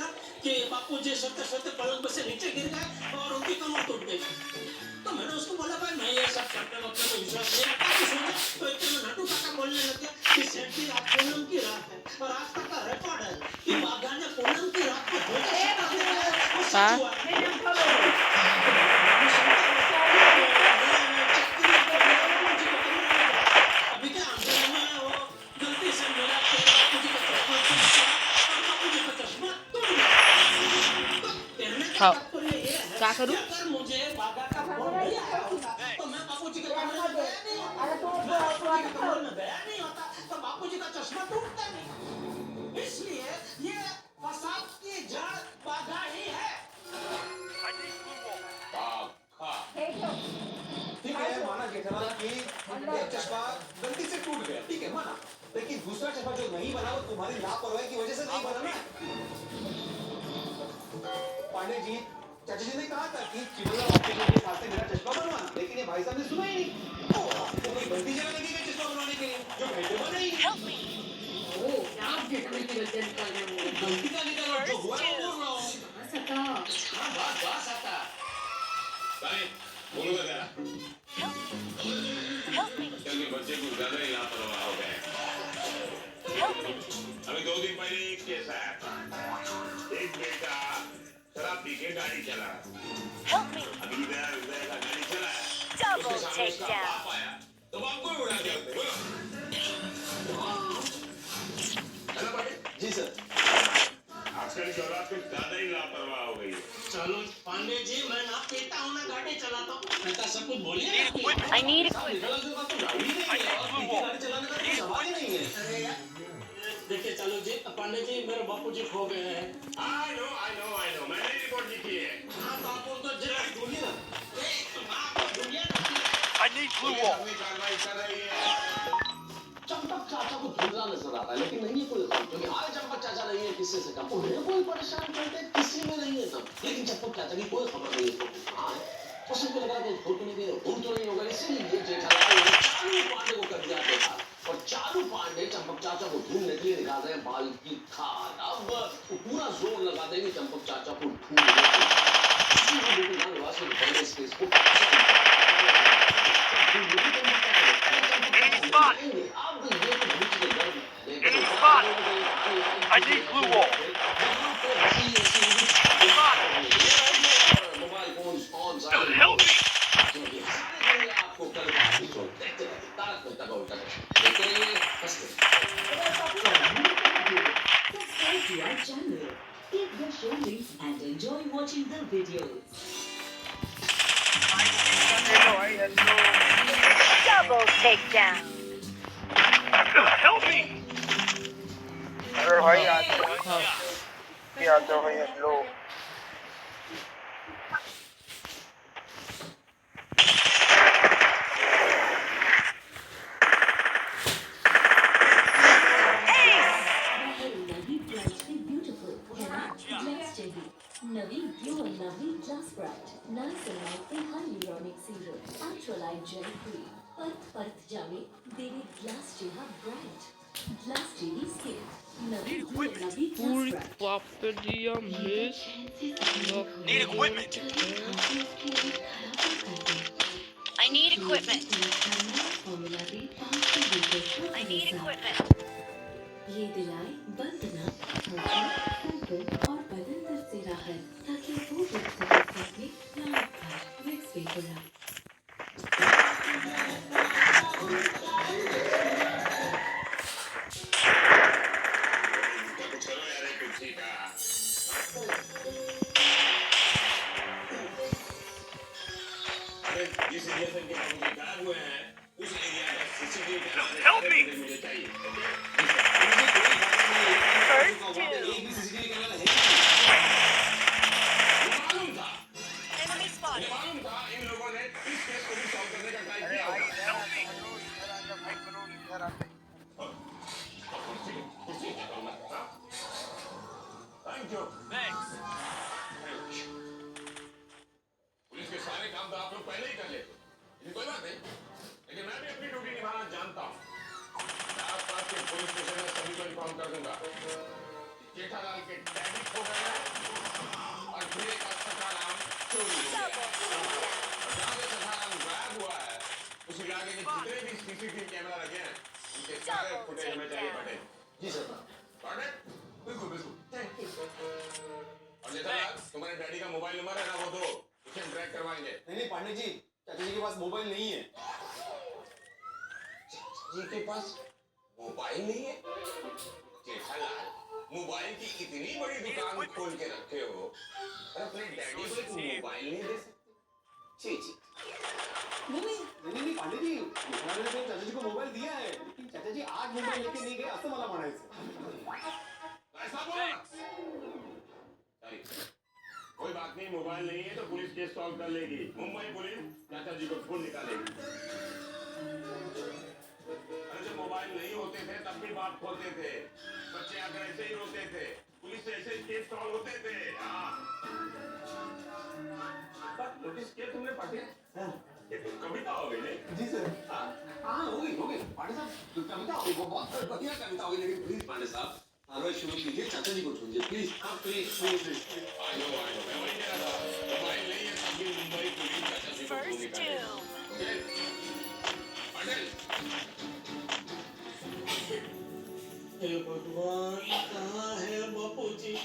ना कि बापू जी सोते सोते पलंग पर से नीचे गिर गए और उनकी कमर टूट गई। तो मैंने उसको बोला भाई मैं ये सब करने में अपने को विश्वास नहीं रखता कि सोना तो इतने में नटू काका बोलने लगे कि सेठ जी आज पूनम की रात है और आज तक का रिकॉर्ड है कि बाघा ने पूनम की रात को धोखे से काट दिया है वो सच हुआ है। अभी क्या आंदोलन में वो गलती से मेरा तेरे बापू जी का चश्मा टूट गया और बापू जी का चश्मा टूट गया। तो कहने का तात्पर्य ये है क्या कि करूं? अगर मुझे बाघा का फोन नहीं आया होता तो मैं बापू जी के कमरे में गया नहीं होता, मैं बापू जी के कमरे में गया नहीं होता तो बापू जी का चश्मा टूटता नहीं। इसलिए ये फसाद की जड़ बाघा ही है। ठीक है, माना जेठालाल कि एक चश्मा गलती से टूट गया, ठीक है माना, लेकिन दूसरा चश्मा जो नहीं बना वो तुम्हारी लापरवाही की वजह से नहीं बना ना। पांडे जी, चाचा जी ने कहा था कि चिड़िया ऑप्टिकल के साथ से मेरा चश्मा बनवाना, लेकिन ये भाई साहब ने सुना ही नहीं। तो कोई गलती जगह लगी गई चश्मा बनवाने के लिए जो घंटे बना ही नहीं। आप देखने की वजह कर रहे हो गलती का निकालो, जो हुआ है वो बोल रहा हूँ। सका हाँ, बस आता। ताली, बोलो जरा। क्योंकि बच्चे कुछ ज्यादा ही लापरवाह हो गए। अभी 2 दिन पहले एक केस आया था। एक बेटा शराब पी के गाड़ी चला। अभी इधर का गाड़ी चला। उसके सामने उसका बाप आया। तो बाप को ही उड़ा दिया उसने, बोलो। हेलो भाई। जी सर। आजकल की औलाद कुछ ज्यादा ही लापरवाह हो गई है। चलो पांडे जी मैं ना पीता हूँ ना गाड़ी चलाता हूँ, मैं तो सब कुछ बोलिए ना। I need गाड़ी चलाने का कोई सवाल ही नहीं है। अरे यार देखिए चलो जी पांडे जी मेरे बापू जी खो गए हैं। I know, मैंने रिपोर्ट लिखी है। हाँ तो आप उनको जरा ढूंढिए ना। आप ढूंढिए ना। अपनी कार्रवाई कर रही है। चंपक चाचा को धुंधला नजर आता है लेकिन नहीं है कोई गम, क्योंकि आज चंपक चाचा नहीं है किसी से कम, उन्हें कोई परेशान करते किसी में नहीं है सब, लेकिन चंपक चाचा की कोई खबर नहीं है कहाँ है। उसी को लगा कि धुन नहीं गए, धुन तो नहीं होगा, इसीलिए जेठालाल ने चालू पांडे को कर दिया देखा और चालू पांडे चंपक चाचा को ढूंढने के लिए निकाल रहे बाल की खाद। अब वो पूरा जोर लगा देंगे चंपक चाचा को ढूंढने के I need blue wall. Help me! Subscribe to our channel, click the show links and enjoy watching the videos. Double takedown. Help me! अरे भाई आज तो भाई hello Navi Glow and Lovely Glass Bright, nice and lightly hyaluronic serum, ultralight gel free, परत जावे देवी glass जेहा bright, glass jelly skin, Navi Glow and Lovely पूरी Glass Bright. पापड़ियाँ मिस Need equipment. I need equipment. I need equipment. ये दिलाए बंदना, हल्का, और बदन दर्द से राहत, ताकि वो वक्त से बच सके लाभ पर विक्स वेपोरा। चलो यार एक कुर्सी का। अरे जिस एरिया से इनके बाबूजी गायब हुए हैं उस एरिया का सीसीटीवी कैमरा मुझे चाहिए। मालूम था Enemy spotted. मालूम था इन लोगों ने इस केस को भी सॉल्व करने का ट्राई किया होगा। Thank you. पुलिस के सारे काम तो आप लोग पहले ही कर लेते, ये कोई बात नहीं, लेकिन मैं भी अपनी ड्यूटी निभाना जानता हूँ। आस पास के पुलिस स्टेशन में सभी को इन्फॉर्म कर दूंगा। जेठालाल के डैडी खो गए हैं सीसीटीवी कैमरा रखे हैं, उनके सारे फुटेज हमें चाहिए पटेल। जी सर। पटेल, बिल्कुल बिल्कुल। और जेठालाल, तुम्हारे डैडी का मोबाइल नंबर है ना, वो दो, उसे हम ट्रैक करवाएंगे। नहीं पांडे जी, चाचा जी के पास मोबाइल नहीं है। जी के पास मोबाइल नहीं है? जेठालाल, मोबाइल की इतनी बड़ी दुकान खोल के रखे हो, और अपने डैडी को एक मोबाइल नहीं दे सकते? जी जी। नहीं पांडे जी, जेठालाल ने तो चाचा जी को मोबाइल दिया है, लेकिन चाचा जी आज मोबाइल लेके नहीं गए असं मला म्हणायचं। ऐसा बोल। सॉरी। कोई बात नहीं, मोबाइल नहीं है तो पुलिस केस सॉल्व कर लेगी। मुंबई पुलिस चाचा जी को ढूंढ निकालेगी। अरे जब मोबाइल नहीं होते थे तब भी बाप खोते थे, बच्चे आकर ऐसे ही रोते थे, पुलिस से ऐसे ही केस सॉल्व होते थे। बात नोटिस किया तुमने पाटिल? ये तुम कविता हो गई नहीं? जी सर। हाँ हो गई पांडे साहब, कविता हो गई, वो बहुत बढ़िया कविता हो गई, लेकिन प्लीज पांडे साहब कार्रवाई शुरू कीजिए, चाचा जी को ढूंढिए प्लीज। हाँ प्लीज प्लीज। आई नो मैं वही कह रहा था, मोबाइल नहीं है तब भी मुंबई पुलिस चाचा जी को ढूंढ First निकालेगी। doom. पाटिल, हे भगवान, कहाँ है बापूजी?